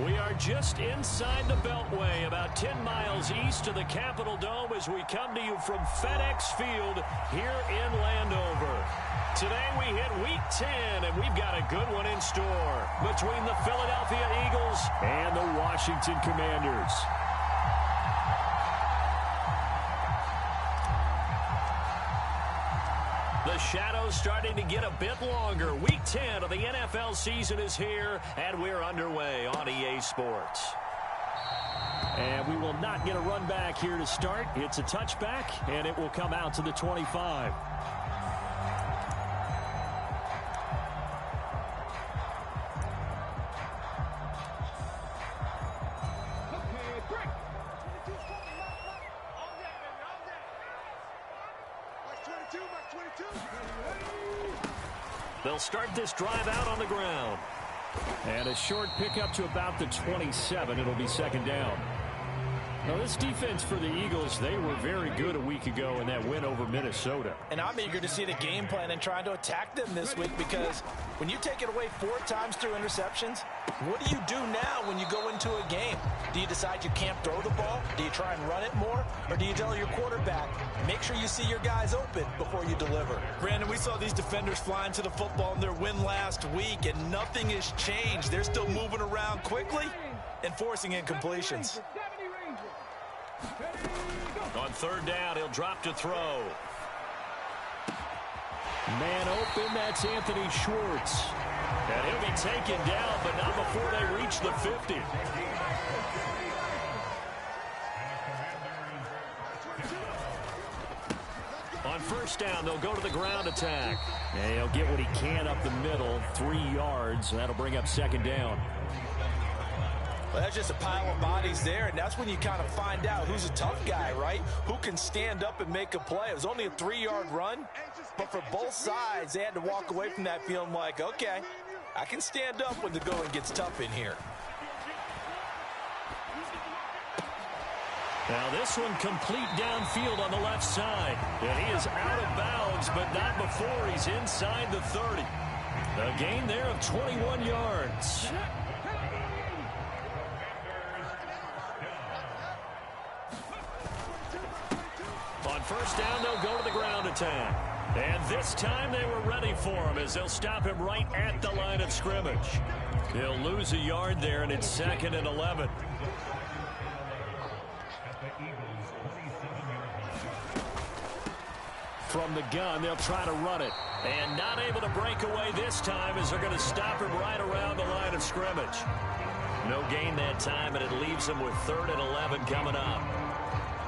We are just inside the Beltway, about 10 miles east of the Capitol Dome as we come to you from FedEx Field here in Landover. Today we hit Week 10, and we've got a good one in store between the Philadelphia Eagles and the Washington Commanders. The shadow's starting to get a bit longer. Week 10 of the NFL season is here, and we're underway on EA Sports. And we will not get a run back here to start. It's a touchback, and it will come out to the 25. They'll start this drive out on the ground. And a short pickup to about the 27. It'll be second down. Now, this defense for the Eagles, they were very good a week ago in that win over Minnesota. And I'm eager to see the game plan and trying to attack them this week, because when you take it away 4 times through interceptions, what do you do now when you go into a game? Do you decide you can't throw the ball? Do you try and run it more? Or do you tell your quarterback, make sure you see your guys open before you deliver? Brandon, we saw these defenders flying to the football in their win last week, and nothing has changed. They're still moving around quickly and forcing incompletions. On third down, he'll drop to throw. Man open, that's Anthony Schwartz. And he'll be taken down, but not before they reach the 50. On first down, they'll go to the ground attack. And he'll get what he can up the middle, 3 yards, and that'll bring up second down. Well, that's just a pile of bodies there, and that's when you kind of find out who's a tough guy, right? Who can stand up and make a play. It was only a 3-yard run, but for both sides, they had to walk away from that feeling like, okay, I can stand up when the going gets tough in here. Now this one complete downfield on the left side. And he is out of bounds, but not before he's inside the 30. A gain there of 21 yards. On first down, they'll go to the ground attack. And this time they were ready for him as they'll stop him right at the line of scrimmage. They'll lose a yard there, and it's 2nd and 11. From the gun, they'll try to run it. And not able to break away this time as they're going to stop him right around the line of scrimmage. No gain that time, and it leaves him with 3rd and 11 coming up.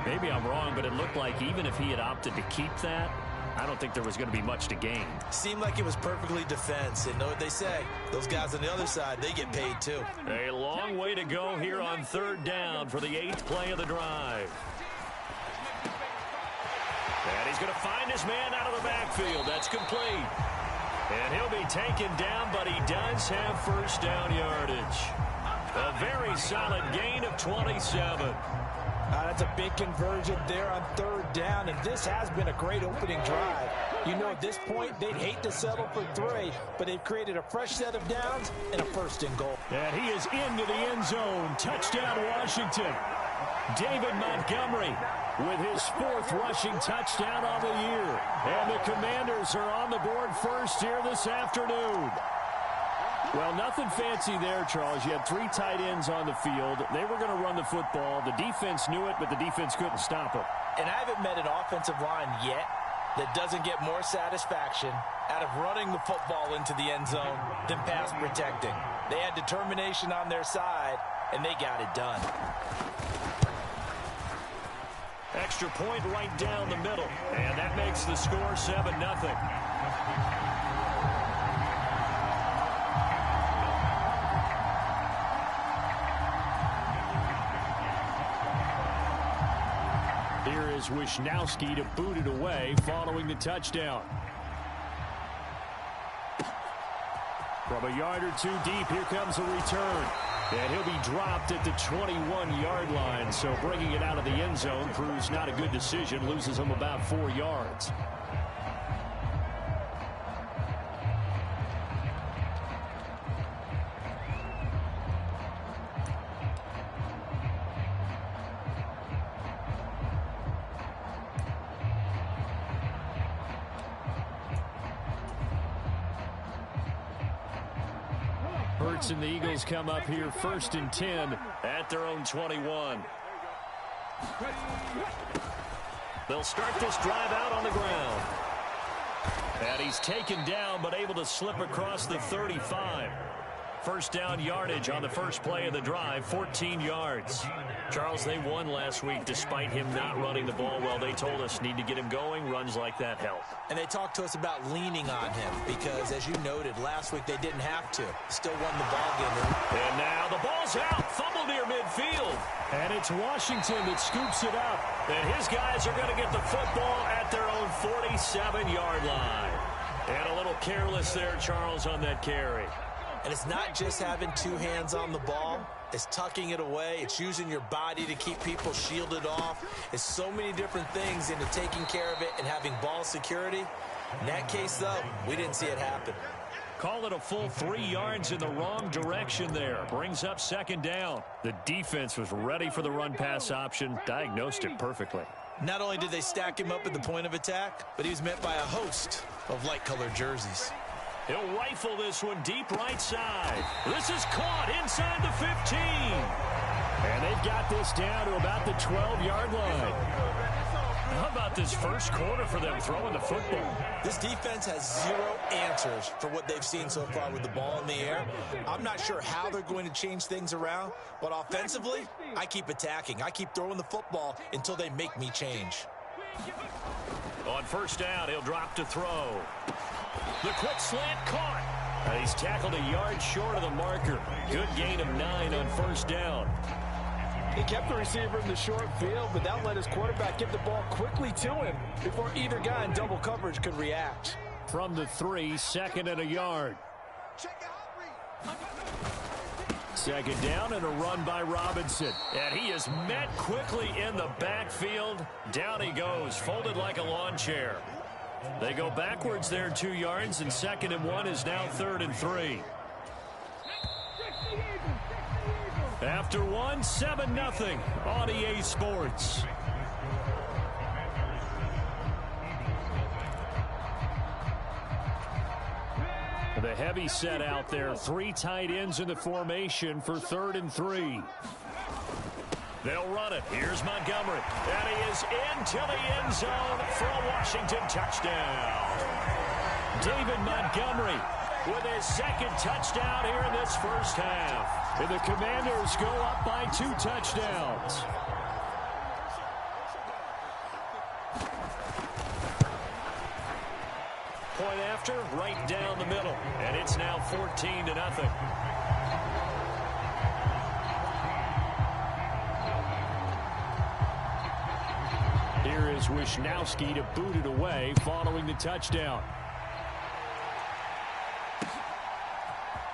Maybe I'm wrong, but it looked like even if he had opted to keep that, I don't think there was going to be much to gain. Seemed like it was perfectly defense. And know what they say, those guys on the other side, they get paid too. A long way to go here on third down for the 8th play of the drive. And he's going to find his man out of the backfield. That's complete. And he'll be taken down, but he does have first down yardage. A very solid gain of 27. That's a big conversion there on third down, and this has been a great opening drive. You know, at this point, they'd hate to settle for 3, but they've created a fresh set of downs and a 1st and goal. And he is into the end zone. Touchdown, Washington. David Montgomery with his 4th rushing touchdown of the year. And the Commanders are on the board first here this afternoon. Well, nothing fancy there, Charles. You had 3 tight ends on the field. They were going to run the football. The defense knew it, but the defense couldn't stop them. And I haven't met an offensive line yet that doesn't get more satisfaction out of running the football into the end zone than pass protecting. They had determination on their side, and they got it done. Extra point right down the middle. And that makes the score 7-0. Here is Wisnowski to boot it away following the touchdown. From a yard or 2 deep, here comes a return. And he'll be dropped at the 21-yard line. So bringing it out of the end zone proves not a good decision. Loses him about 4 yards. Hurts and the Eagles come up here 1st and 10 at their own 21. They'll start this drive out on the ground. And he's taken down but able to slip across the 35. First down yardage on the first play of the drive, 14 yards. Charles, they won last week despite him not running the ball well. They told us need to get him going. Runs like that help. And they talked to us about leaning on him because, as you noted, last week they didn't have to. Still won the ball game. And now the ball's out. Fumble near midfield. And it's Washington that scoops it up. And his guys are going to get the football at their own 47-yard line. And a little careless there, Charles, on that carry. And it's not just having two hands on the ball. It's tucking it away. It's using your body to keep people shielded off. It's so many different things into taking care of it and having ball security. In that case, though, we didn't see it happen. Call it a full 3 yards in the wrong direction there. Brings up second down. The defense was ready for the run-pass option. Diagnosed it perfectly. Not only did they stack him up at the point of attack, but he was met by a host of light-colored jerseys. He'll rifle this one deep right side. This is caught inside the 15. And they've got this down to about the 12-yard line. How about this first quarter for them throwing the football? This defense has zero answers for what they've seen so far with the ball in the air. I'm not sure how they're going to change things around, but offensively, I keep attacking. I keep throwing the football until they make me change. On first down, he'll drop to throw. The quick slant caught. And he's tackled a yard short of the marker. Good gain of 9 on first down. He kept the receiver in the short field, but that let his quarterback get the ball quickly to him before either guy in double coverage could react. From the 3, 2nd and a yard. Second down and a run by Robinson. And he is met quickly in the backfield. Down he goes, folded like a lawn chair. They go backwards there 2 yards, and 2nd and 1 is now 3rd and 3. After 1, 7-0 on EA Sports. The heavy set out there. 3 tight ends in the formation for 3rd and 3. They'll run it. Here's Montgomery. And he is into the end zone for a Washington touchdown. David Montgomery with his 2nd touchdown here in this first half. And the Commanders go up by 2 touchdowns. Point after, right down the middle. And it's now 14-0. Here is Wisnowski to boot it away following the touchdown.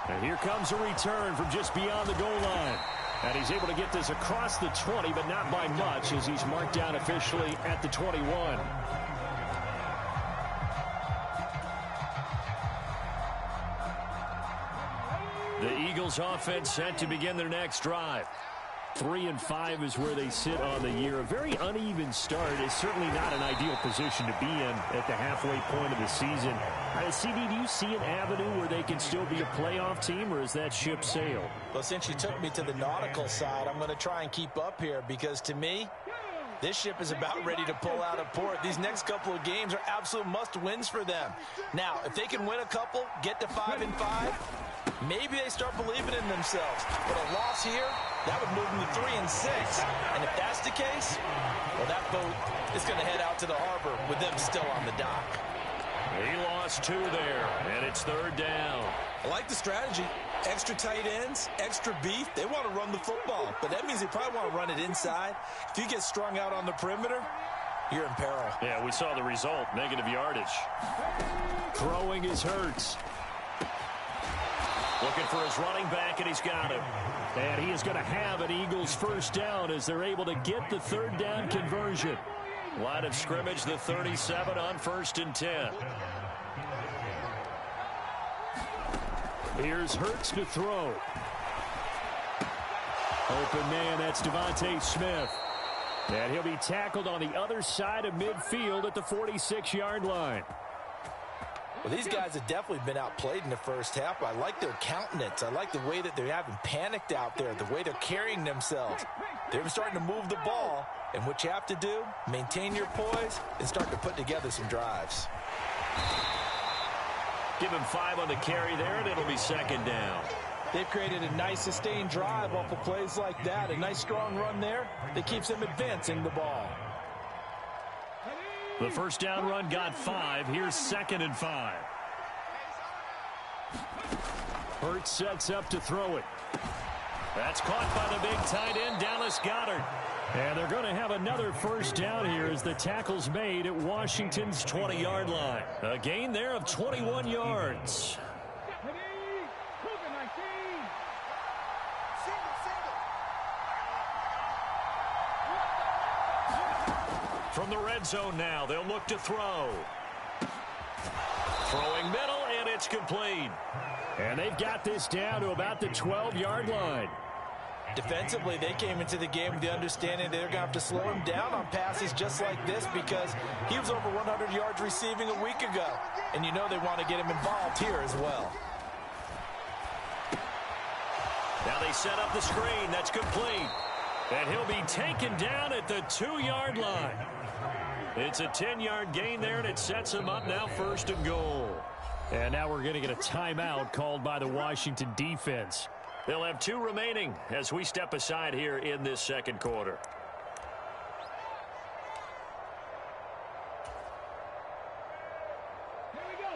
And here comes a return from just beyond the goal line. And he's able to get this across the 20, but not by much, as he's marked down officially at the 21. The Eagles offense set to begin their next drive. 3-5 is where they sit on the year. A very uneven start is certainly not an ideal position to be in at the halfway point of the season. CD, do you see an avenue where they can still be a playoff team, or is that ship sailed? Well, since you took me to the nautical side, I'm going to try and keep up here because, to me, this ship is about ready to pull out of port. These next couple of games are absolute must-wins for them. Now, if they can win a couple, get to 5-5, maybe they start believing in themselves. But a loss here, that would move them to 3-6. And if that's the case, well, that boat is going to head out to the harbor with them still on the dock. He lost 2 there, and it's 3rd down. I like the strategy. Extra tight ends, extra beef. They want to run the football, but that means they probably want to run it inside. If you get strung out on the perimeter, you're in peril. Yeah, we saw the result, negative yardage. Throwing is Hurts. Looking for his running back, and he's got him. And he is going to have an Eagles first down as they're able to get the 3rd down conversion. Line of scrimmage, the 37 on 1st and 10. Here's Hurts to throw. Open man, that's Devontae Smith. And he'll be tackled on the other side of midfield at the 46-yard line. Well, these guys have definitely been outplayed in the first half. I like their countenance. I like the way that they're having panicked out there, the way they're carrying themselves. They're starting to move the ball, and what you have to do, maintain your poise and start to put together some drives. Give him 5 on the carry there, and it'll be second down. They've created a nice sustained drive off of plays like that. A nice strong run there that keeps them advancing the ball. The first down run got 5. Here's 2nd and 5. Hurts sets up to throw it. That's caught by the big tight end, Dallas Goedert. And they're going to have another first down here as the tackle's made at Washington's 20-yard line. A gain there of 21 yards. From the red zone now, they'll look to throw. Throwing middle, and it's complete. And they've got this down to about the 12-yard line. Defensively, they came into the game with the understanding they're going to have to slow him down on passes just like this because he was over 100 yards receiving a week ago. And you know they want to get him involved here as well. Now they set up the screen. That's complete. And he'll be taken down at the 2-yard line. It's a 10-yard gain there, and it sets him up now 1st and goal. And now we're going to get a timeout called by the Washington defense. They'll have 2 remaining as we step aside here in this second quarter.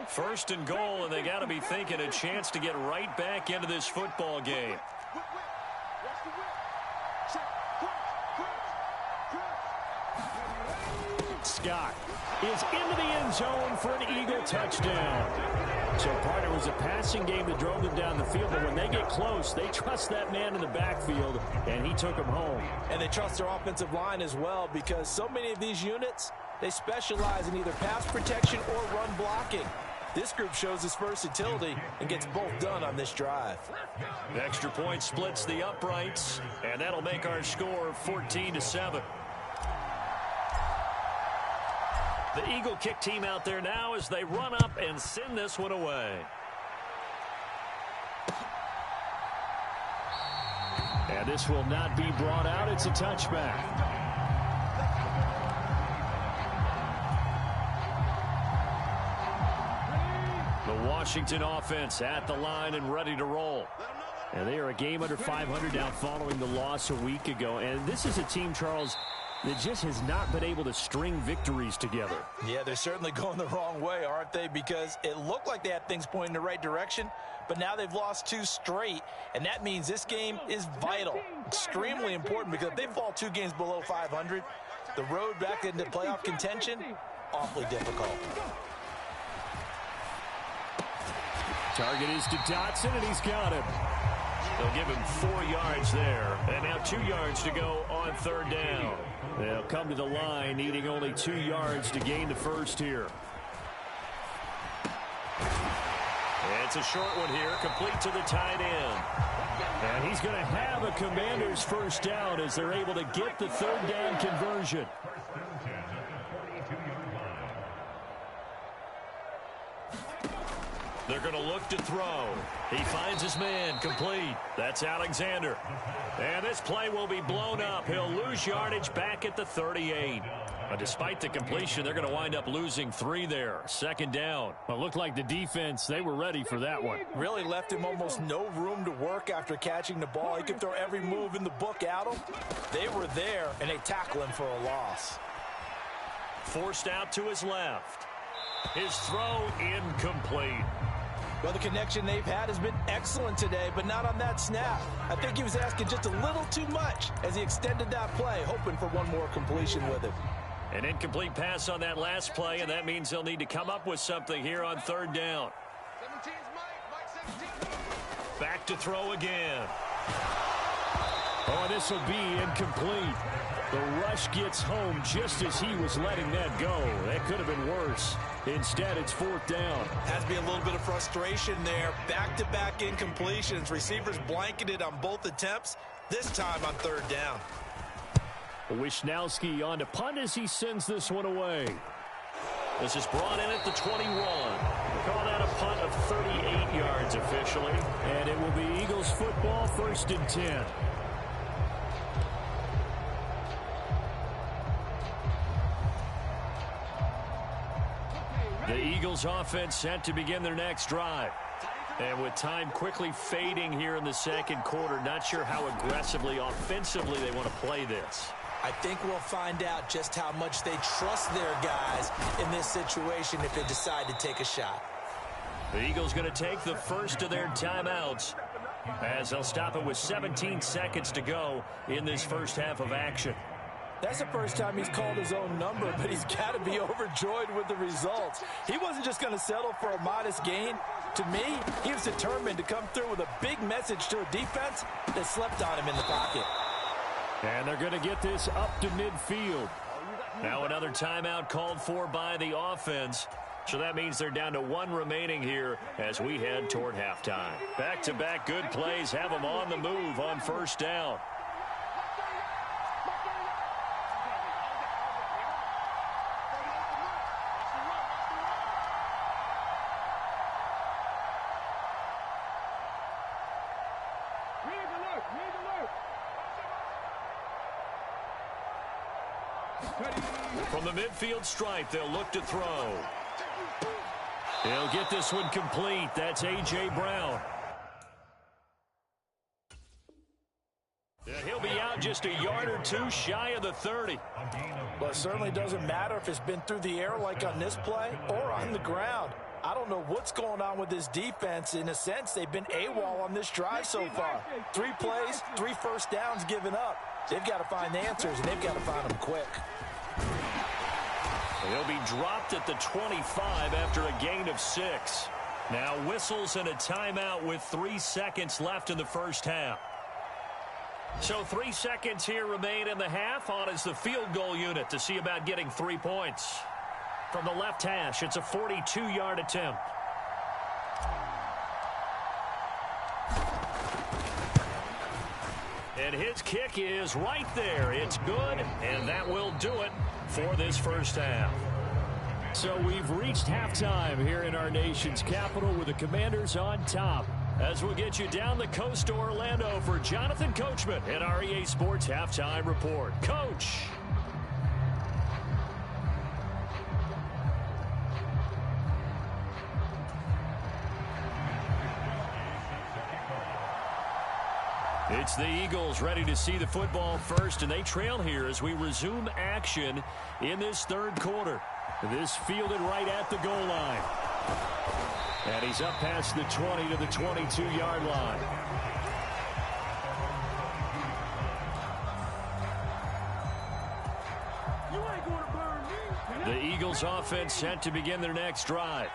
First and goal, and they got to be thinking a chance to get right back into this football game. Scott is into the end zone for an Eagle touchdown. So part of it was a passing game that drove them down the field, but when they get close, they trust that man in the backfield, and he took them home. And they trust their offensive line as well because so many of these units, they specialize in either pass protection or run blocking. This group shows its versatility and gets both done on this drive. The extra point splits the uprights, and that'll make our score 14-7. The Eagle kick team out there now as they run up and send this one away. And this will not be brought out. It's a touchback. The Washington offense at the line and ready to roll. And they are a game under 500 now following the loss a week ago. And this is a team, Charles, that just has not been able to string victories together. Yeah, they're certainly going the wrong way, aren't they? Because it looked like they had things pointing in the right direction, but now they've lost 2 straight, and that means this game is vital, extremely important, because if they fall 2 games below 500, the road back into playoff contention, awfully difficult. Target is to Dotson, and he's got him. They'll give him 4 yards there, and now 2 yards to go on 3rd down. They'll come to the line, needing only 2 yards to gain the first here. It's a short one here, complete to the tight end. And he's going to have a Commanders first down as they're able to get the 3rd down conversion. They're going to look to throw. He finds his man, complete. That's Alexander. And this play will be blown up. He'll lose yardage back at the 38. But despite the completion, they're going to wind up losing 3 there. 2nd down. Well, it looked like the defense, they were ready for that one. Really left him almost no room to work after catching the ball. He could throw every move in the book at him. They were there, and they tackle him for a loss. Forced out to his left. His throw incomplete. Well, the connection they've had has been excellent today, but not on that snap. I think he was asking just a little too much as he extended that play, hoping for one more completion with it. An incomplete pass on that last play, and that means they'll need to come up with something here on 3rd down. Back to throw again. Oh, this will be incomplete. The rush gets home just as he was letting that go. That could have been worse. Instead, it's 4th down. Has to be a little bit of frustration there. Back-to-back incompletions. Receivers blanketed on both attempts, this time on 3rd down. Wisnowski on to punt as he sends this one away. This is brought in at the 21. Call yards officially, and it will be Eagles football, 1st and 10. The Eagles offense set to begin their next drive. And with time quickly fading here in the second quarter, not sure how aggressively, offensively they want to play this. I think we'll find out just how much they trust their guys in this situation if they decide to take a shot. The Eagles going to take the first of their timeouts as they'll stop it with 17 seconds to go in this first half of action. That's the first time he's called his own number, but he's got to be overjoyed with the results. He wasn't just going to settle for a modest gain. To me, he was determined to come through with a big message to a defense that slept on him in the pocket. And they're going to get this up to midfield. Now another timeout called for by the offense. So that means they're down to 1 remaining here as we head toward halftime. Back-to-back good plays have them on the move on first down. From the midfield stripe, they'll look to throw. He'll get this one complete. That's A.J. Brown. He'll be out just a yard or two shy of the 30. But it certainly doesn't matter if it's been through the air like on this play or on the ground. I don't know what's going on with this defense. In a sense, they've been AWOL on this drive so far. 3 plays, 3 first downs given up. They've got to find the answers, and they've got to find them quick. He'll be dropped at the 25 after a gain of 6. Now whistles and a timeout with 3 seconds left in the first half. So 3 seconds here remain in the half. On is the field goal unit to see about getting 3 points. From the left hash, it's a 42-yard attempt. And his kick is right there. It's good, and that will do it for this first half. So we've reached halftime here in our nation's capital with the Commanders on top. As we'll get you down the coast to Orlando for Jonathan Coachman and our EA Sports Halftime Report. Coach. It's the Eagles ready to see the football first, and they trail here as we resume action in this third quarter. This fielded right at the goal line. And he's up past the 20 to the 22-yard line. The Eagles offense set to begin their next drive.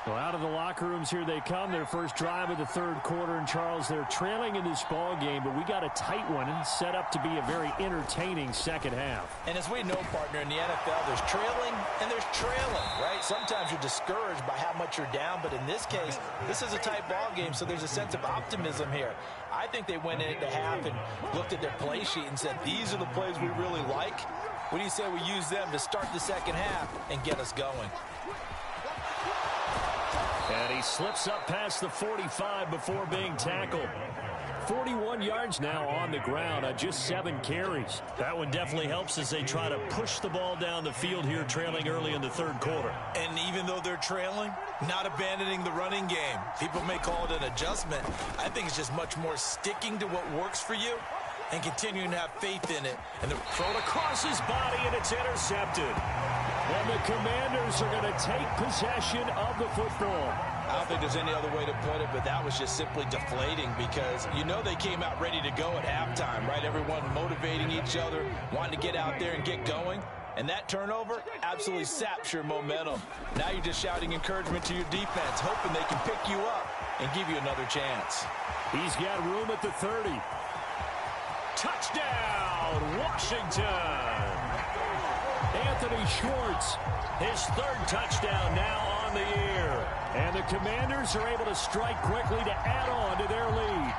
Well, out of the locker rooms here they come. Their first drive of the third quarter. And, Charles, they're trailing in this ball game, but we got a tight one and set up to be a very entertaining second half. And as we know, partner, in the NFL, there's trailing and there's trailing, right? Sometimes you're discouraged by how much you're down, but in this case, this is a tight ball game, so there's a sense of optimism here. I think they went into half and looked at their play sheet and said, these are the plays we really like. What do you say we use them to start the second half and get us going? And he slips up past the 45 before being tackled. 41 yards now on the ground on just 7 carries. That one definitely helps as they try to push the ball down the field here, trailing early in the third quarter. And even though they're trailing, not abandoning the running game. People may call it an adjustment. I think it's just much more sticking to what works for you and continuing to have faith in it. And the throw across his body, and it's intercepted. And the Commanders are going to take possession of the football. I don't think there's any other way to put it, but that was just simply deflating because you know they came out ready to go at halftime, right? Everyone motivating each other, wanting to get out there and get going. And that turnover absolutely saps your momentum. Now you're just shouting encouragement to your defense, hoping they can pick you up and give you another chance. He's got room at the 30. Touchdown, Washington! Anthony Schwartz, his third touchdown now on the year. And the Commanders are able to strike quickly to add on to their lead.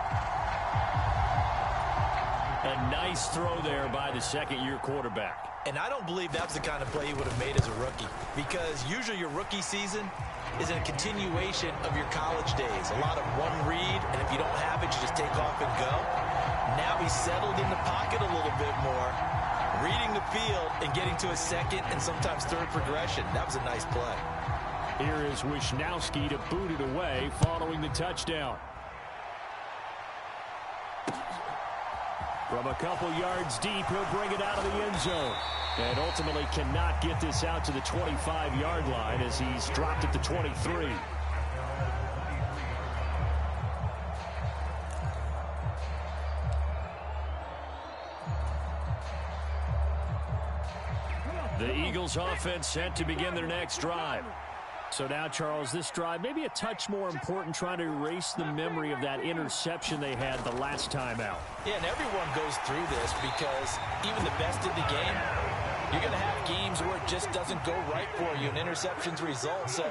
A nice throw there by the second-year quarterback. And I don't believe that was the kind of play he would have made as a rookie, because usually your rookie season is a continuation of your college days. A lot of one read, and if you don't have it, you just take off and go. Now he's settled in the pocket a little bit more, reading the field and getting to a second and sometimes third progression. That was a nice play. Here is Wisnowski to boot it away following the touchdown. From a couple yards deep, he'll bring it out of the end zone. And ultimately cannot get this out to the 25-yard line as he's dropped at the 23. The Eagles offense set to begin their next drive. So now, Charles, this drive maybe a touch more important, trying to erase the memory of that interception they had the last time out. Yeah, and everyone goes through this because even the best in the game, you're going to have games where it just doesn't go right for you and interceptions result. So,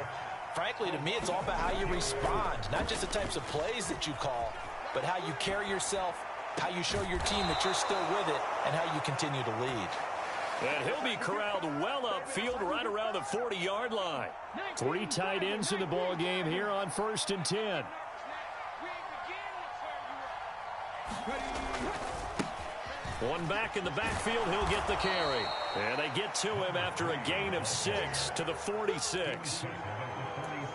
frankly, to me, it's all about how you respond, not just the types of plays that you call, but how you carry yourself, how you show your team that you're still with it, and how you continue to lead. And he'll be corralled well upfield right around the 40-yard line. 3 tight ends in the ball game here on 1st and 10. One back in the backfield, he'll get the carry. And they get to him after a gain of 6 to the 46.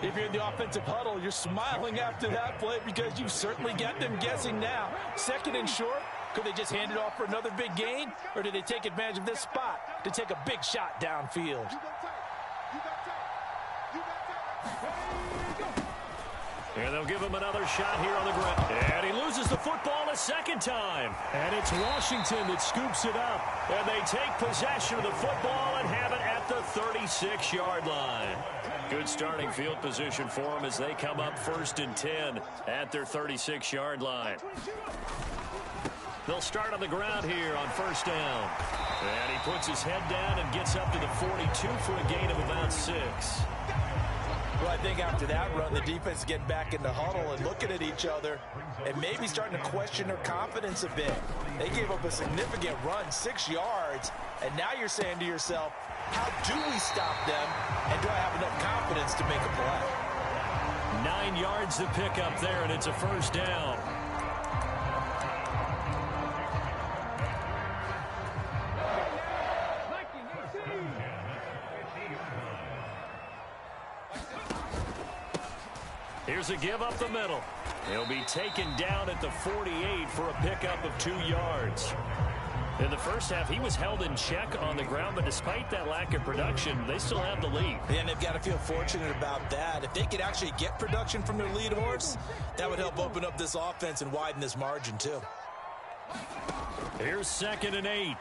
If you're in the offensive huddle, you're smiling after that play because you've certainly got them guessing now. 2nd and short. Could they just hand it off for another big gain? Or did they take advantage of this spot to take a big shot downfield? And they'll give him another shot here on the ground. And he loses the football a second time. And it's Washington that scoops it up. And they take possession of the football and have it at the 36-yard line. Good starting field position for them as they come up 1st and 10 at their 36-yard line. They'll start on the ground here on 1st down. And he puts his head down and gets up to the 42 for a gain of about 6. Well, I think after that run, the defense is getting back in the huddle and looking at each other and maybe starting to question their confidence a bit. They gave up a significant run, 6 yards, and now you're saying to yourself, how do we stop them, and do I have enough confidence to make a play? 9 yards to pick up there, and it's a 1st down. Here's a give up the middle. He'll be taken down at the 48 for a pickup of 2 yards. In the first half, he was held in check on the ground, but despite that lack of production, they still have the lead. And they've got to feel fortunate about that. If they could actually get production from their lead horse, that would help open up this offense and widen this margin too. Here's 2nd and 8.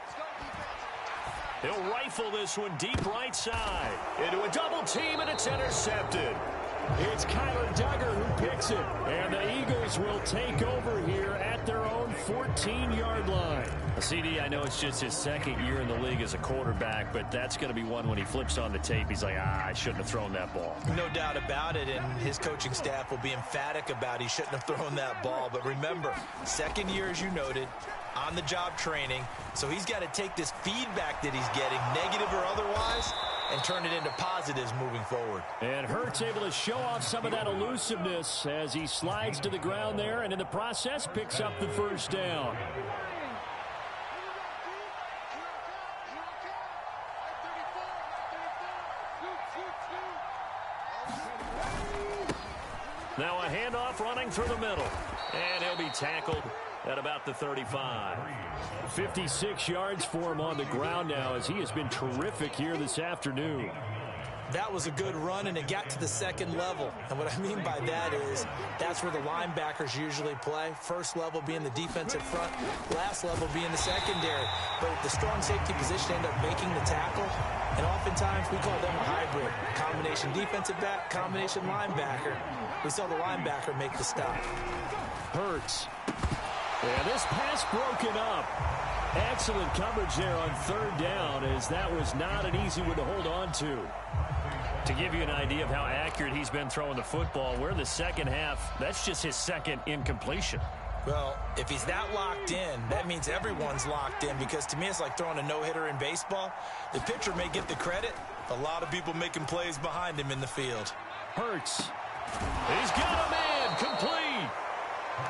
He'll rifle this one deep right side. Into a double team, and it's intercepted. It's Kyler Duggar who picks it. And the Eagles will take over here at their own 14-yard line. CD, I know it's just his 2nd year in the league as a quarterback, but that's going to be one when he flips on the tape. He's like, I shouldn't have thrown that ball. No doubt about it, and his coaching staff will be emphatic about he shouldn't have thrown that ball. But remember, 2nd year, as you noted, on-the-job training, so he's got to take this feedback that he's getting, negative or otherwise, and turn it into positives moving forward. And Hurts able to show off some of that elusiveness as he slides to the ground there, and in the process picks up the 1st down. Now a handoff running through the middle. And he'll be tackled at about the 35. 56 yards for him on the ground now as he has been terrific here this afternoon. That was a good run, and it got to the 2nd level. And what I mean by that is that's where the linebackers usually play. First level being the defensive front, last level being the secondary. But the strong safety position end up making the tackle, and oftentimes we call them a hybrid. Combination defensive back, combination linebacker. We saw the linebacker make the stop. Hurts. Yeah, this pass broken up. Excellent coverage there on 3rd down, as that was not an easy one to hold on to. To give you an idea of how accurate he's been throwing the football, we're in the 2nd half. That's just his 2nd incompletion. Well, if he's that locked in, that means everyone's locked in, because to me it's like throwing a no-hitter in baseball. The pitcher may get the credit, a lot of people making plays behind him in the field. Hurts. He's got a man, complete.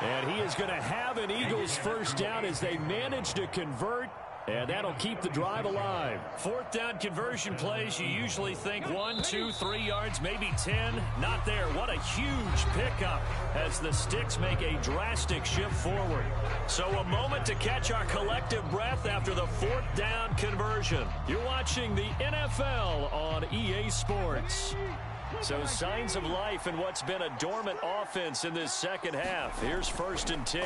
And he is going to have an Eagles first down as they manage to convert, and that'll keep the drive alive. Fourth down conversion plays, you usually think 1, 2, 3 yards, maybe 10. Not there. What a huge pickup as the Sticks make a drastic shift forward. So a moment to catch our collective breath after the fourth down conversion. You're watching the NFL on EA Sports. So signs of life in what's been a dormant offense in this second half. Here's 1st and 10.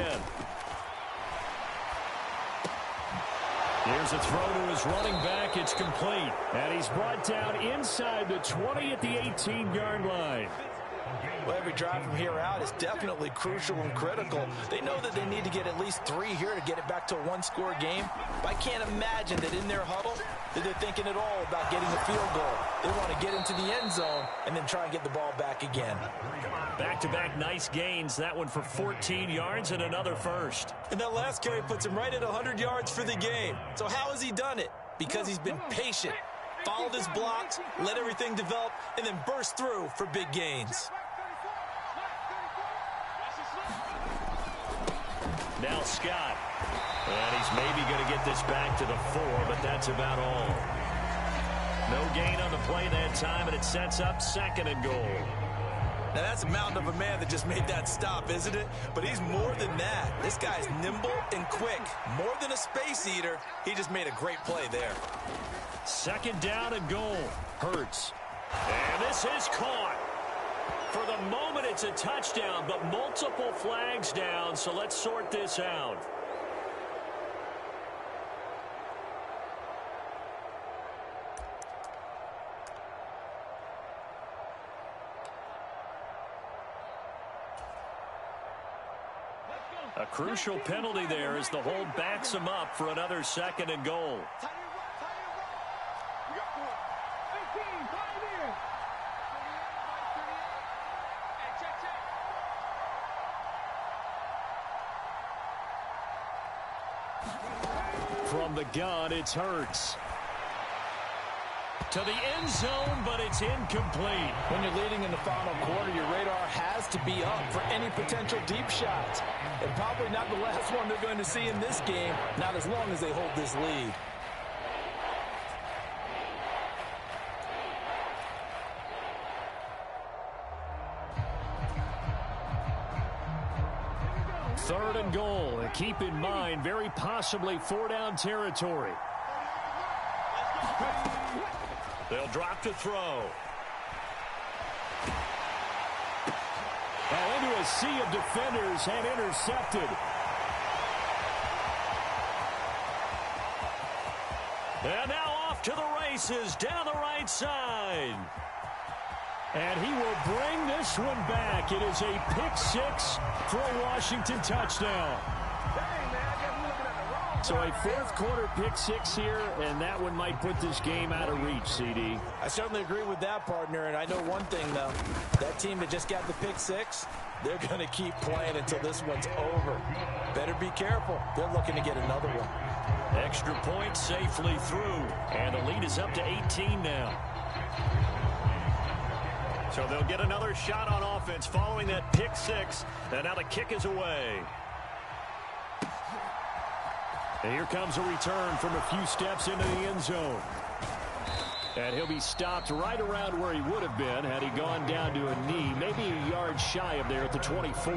Here's a throw to his running back. It's complete. And he's brought down inside the 20 at the 18-yard line. Well, every drive from here out is definitely crucial and critical. They know that they need to get at least 3 here to get it back to a one-score game. But I can't imagine that in their huddle that they're thinking at all about getting a field goal. They want to get into the end zone and then try and get the ball back again. Back-to-back nice gains. That one for 14 yards and another first. And that last carry puts him right at 100 yards for the game. So how has he done it? Because he's been patient, followed his blocks, let everything develop, and then burst through for big gains. Now Scott. And he's maybe going to get this back to the 4, but that's about all. No gain on the play that time, and it sets up 2nd and goal. Now, that's a mountain of a man that just made that stop, isn't it? But he's more than that. This guy's nimble and quick. More than a space eater, he just made a great play there. 2nd down and goal. Hurts. And this is caught. For the moment, it's a touchdown, but multiple flags down, so let's sort this out. A crucial penalty there as the hold backs him up for another 2nd and goal. From the gun, it's Hurts. To the end zone, but it's incomplete. When you're leading in the final quarter, your radar has to be up for any potential deep shots. And probably not the last one they're going to see in this game, not as long as they hold this lead. Third and goal. And keep in mind, very possibly 4-down territory. They'll drop to throw. And into a sea of defenders and intercepted. And now off to the races down the right side. And he will bring this one back. It is a pick-6 for a Washington touchdown. So a fourth-quarter pick-6 here, and that one might put this game out of reach, CD. I certainly agree with that, partner, and I know one thing, though. That team that just got the pick-6, they're going to keep playing until this one's over. Better be careful. They're looking to get another one. Extra point safely through, and the lead is up to 18 now. So they'll get another shot on offense following that pick-6, and now the kick is away. And here comes a return from a few steps into the end zone. And he'll be stopped right around where he would have been had he gone down to a knee, maybe a yard shy of there at the 24.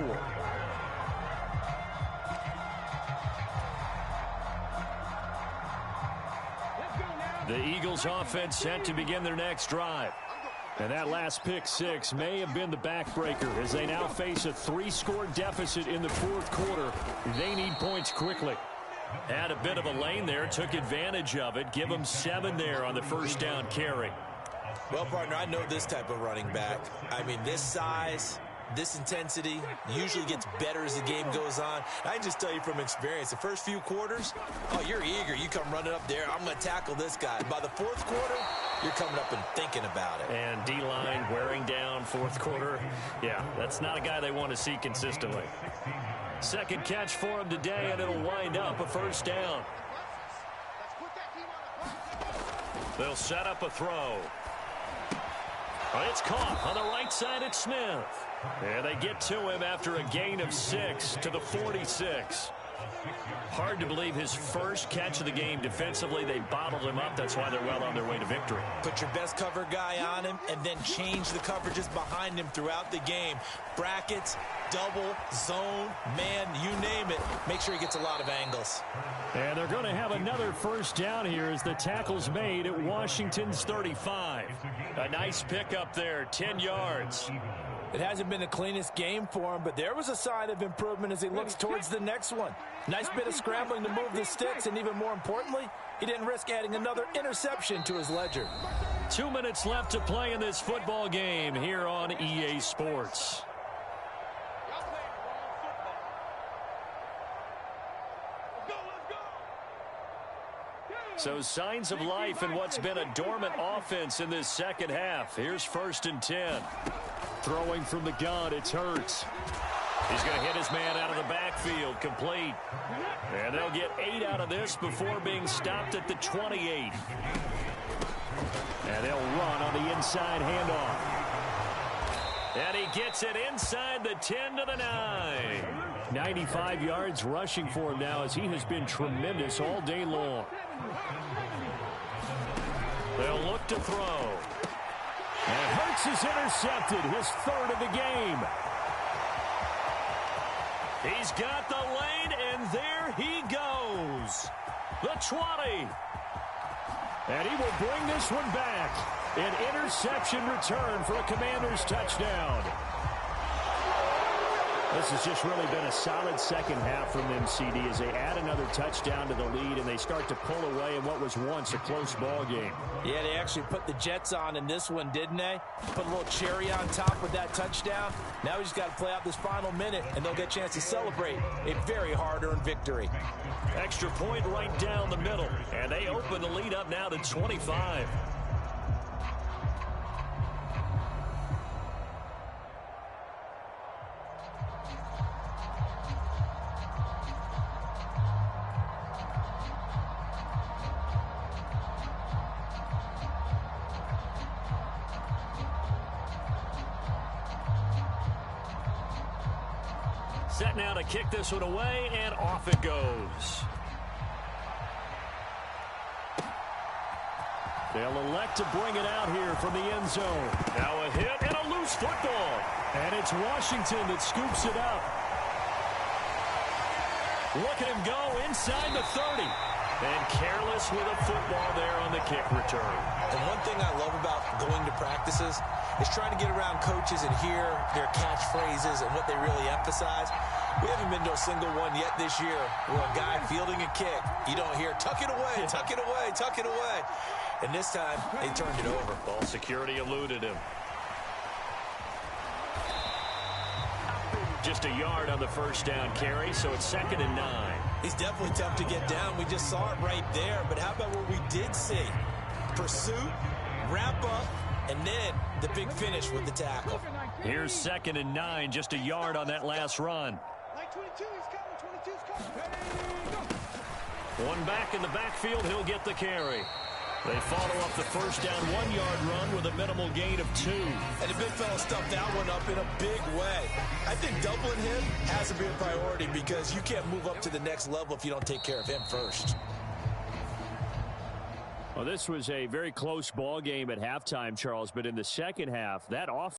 The Eagles offense set to begin their next drive. And that last pick-6 may have been the backbreaker as they now face a 3-score deficit in the fourth quarter. They need points quickly. Had a bit of a lane there, took advantage of it. Give them 7 there on the first down carry. Well, partner, I know this type of running back. I mean, this size, this intensity usually gets better as the game goes on. I can just tell you from experience, the first few quarters, oh, you're eager. You come running up there, I'm going to tackle this guy. By the fourth quarter, you're coming up and thinking about it. And D-line wearing down fourth quarter. Yeah, that's not a guy they want to see consistently. Second catch for him today, and it'll wind up a first down. They'll set up a throw. It's caught on the right side at Smith. And they get to him after a gain of 6 to the 46. Hard to believe his first catch of the game defensively. They bottled him up. That's why they're well on their way to victory. Put your best cover guy on him and then change the coverages behind him throughout the game. Brackets, double, zone, man, you name it. Make sure he gets a lot of angles. And they're going to have another first down here as the tackle's made at Washington's 35. A nice pickup there, 10 yards. It hasn't been the cleanest game for him, but there was a sign of improvement as he looks towards the next one. Nice bit of scrambling to move the sticks, and even more importantly, he didn't risk adding another interception to his ledger. 2 minutes left to play in this football game here on EA Sports. So signs of life in what's been a dormant offense in this second half. Here's 1st and 10. Throwing from the gun, it's Hurts. He's going to hit his man out of the backfield, complete. And they'll get 8 out of this before being stopped at the 28. And they'll run on the inside handoff. And he gets it inside the 10 to the 9. 95 yards rushing for him now as he has been tremendous all day long. They'll look to throw. And Hurts is intercepted, his 3rd of the game. He's got the lane, and there he goes. The 20. And he will bring this one back. An interception return for a Commanders touchdown. This has just really been a solid second half from them, CD, as they add another touchdown to the lead and they start to pull away in what was once a close ball game. Yeah, they actually put the Jets on in this one, didn't they? Put a little cherry on top with that touchdown. Now we just got to play out this final minute, and they'll get a chance to celebrate a very hard-earned victory. Extra point right down the middle, and they open the lead up now to 25. Set now to kick this one away, and off it goes. They'll elect to bring it out here from the end zone. Now a hit and a loose football. And it's Washington that scoops it up. Look at him go inside the 30. And careless with a football there on the kick return. And one thing I love about going to practices is trying to get around coaches and hear their catchphrases and what they really emphasize. We haven't been to a single one yet this year where a guy fielding a kick, you don't hear, tuck it away, tuck it away, tuck it away. And this time, they turned it over. Ball security eluded him. Just a yard on the first down carry, so it's 2nd and 9. He's definitely tough to get down. We just saw it right there. But how about what we did see? Pursuit, wrap up, and then the big finish with the tackle. Here's 2nd and 9, just a yard on that last run. One back in the backfield, he'll get the carry. They follow up the first down 1-yard run with a minimal gain of 2. And the big fella stuffed that one up in a big way. I think doubling him has to be a priority because you can't move up to the next level if you don't take care of him first. Well, this was a very close ball game at halftime, Charles, but in the second half, that offense